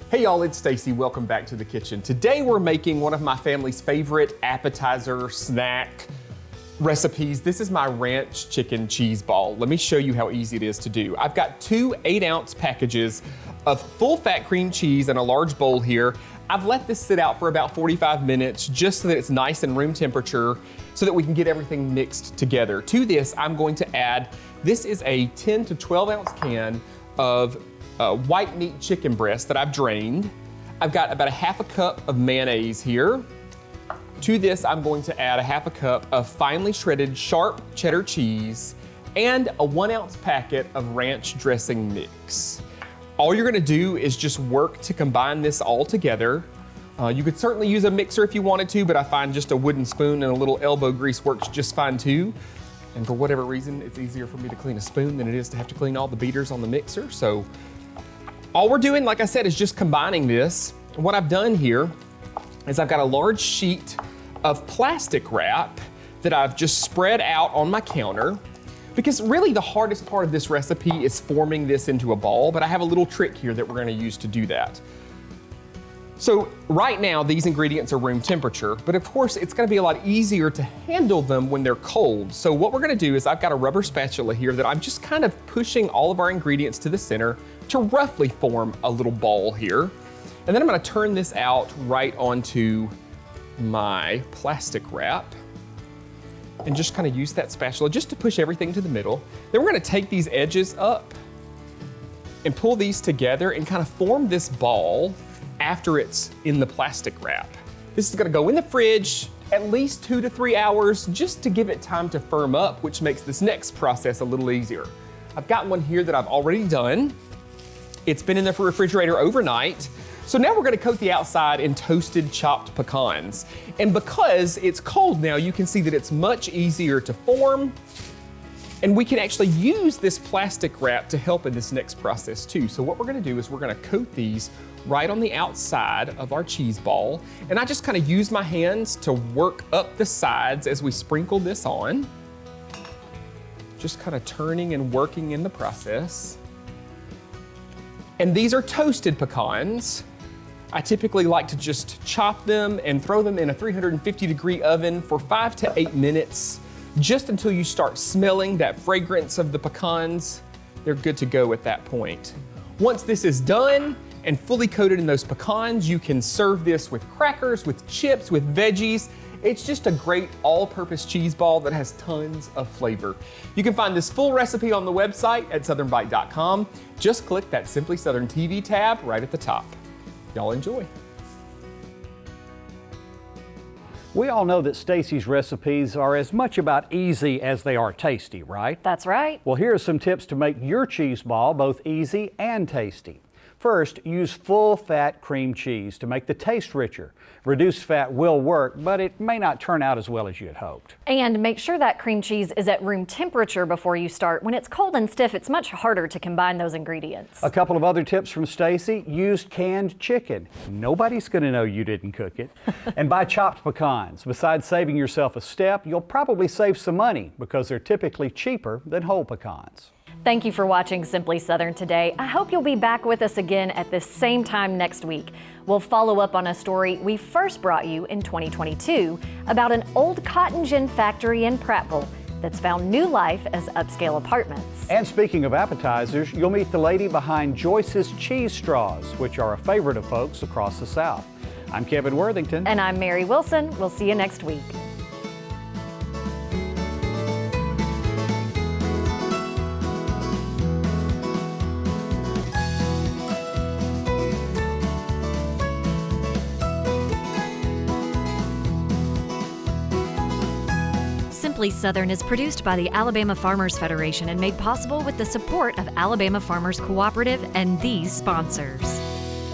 Hey y'all, it's Stacy. Welcome back to the kitchen. Today we're making one of my family's favorite appetizer snack recipes. This is my ranch chicken cheese ball. Let me show you how easy it is to do. I've got two 8-ounce packages of full fat cream cheese in a large bowl here. I've let this sit out for about 45 minutes just so that it's nice and room temperature so that we can get everything mixed together. To this, I'm going to add, this is a 10 to 12 ounce can of white meat chicken breast that I've drained. I've got about a half a cup of mayonnaise here. To this, I'm going to add a half a cup of finely shredded sharp cheddar cheese and a 1 ounce packet of ranch dressing mix. All you're gonna do is just work to combine this all together. You could certainly use a mixer if you wanted to, but I find just a wooden spoon and a little elbow grease works just fine too. And for whatever reason, it's easier for me to clean a spoon than it is to have to clean all the beaters on the mixer. So all we're doing, like I said, is just combining this. And what I've done here is I've got a large sheet of plastic wrap that I've just spread out on my counter, because really the hardest part of this recipe is forming this into a ball, but I have a little trick here that we're gonna use to do that. So right now, these ingredients are room temperature, but of course it's gonna be a lot easier to handle them when they're cold. So what we're gonna do is I've got a rubber spatula here that I'm just kind of pushing all of our ingredients to the center to roughly form a little ball here. And then I'm gonna turn this out right onto my plastic wrap and just kind of use that spatula just to push everything to the middle. Then we're gonna take these edges up and pull these together and kind of form this ball after it's in the plastic wrap. This is gonna go in the fridge at least 2 to 3 hours just to give it time to firm up, which makes this next process a little easier. I've got one here that I've already done. It's been in the refrigerator overnight. So now we're gonna coat the outside in toasted chopped pecans. And because it's cold now, you can see that it's much easier to form. And we can actually use this plastic wrap to help in this next process too. So what we're gonna do is we're gonna coat these right on the outside of our cheese ball. And I just kind of use my hands to work up the sides as we sprinkle this on. Just kind of turning and working in the process. And these are toasted pecans. I typically like to just chop them and throw them in a 350-degree oven for 5 to 8 minutes, just until you start smelling that fragrance of the pecans. They're good to go at that point. Once this is done and fully coated in those pecans, you can serve this with crackers, with chips, with veggies. It's just a great all-purpose cheese ball that has tons of flavor. You can find this full recipe on the website at southernbite.com. Just click that Simply Southern TV tab right at the top. Y'all enjoy. We all know that Stacy's recipes are as much about easy as they are tasty, right? That's right. Well, here are some tips to make your cheese ball both easy and tasty. First, use full-fat cream cheese to make the taste richer. Reduced fat will work, but it may not turn out as well as you had hoped. And make sure that cream cheese is at room temperature before you start. When it's cold and stiff, it's much harder to combine those ingredients. A couple of other tips from Stacy. Use canned chicken. Nobody's going to know you didn't cook it. And buy chopped pecans. Besides saving yourself a step, you'll probably save some money because they're typically cheaper than whole pecans. Thank you for watching Simply Southern today. I hope you'll be back with us again at this same time next week. We'll follow up on a story we first brought you in 2022 about an old cotton gin factory in Prattville that's found new life as upscale apartments. And speaking of appetizers, you'll meet the lady behind Joyce's Cheese Straws, which are a favorite of folks across the South. I'm Kevin Worthington. And I'm Mary Wilson. We'll see you next week. Simply Southern is produced by the Alabama Farmers Federation and made possible with the support of Alabama Farmers Cooperative and these sponsors.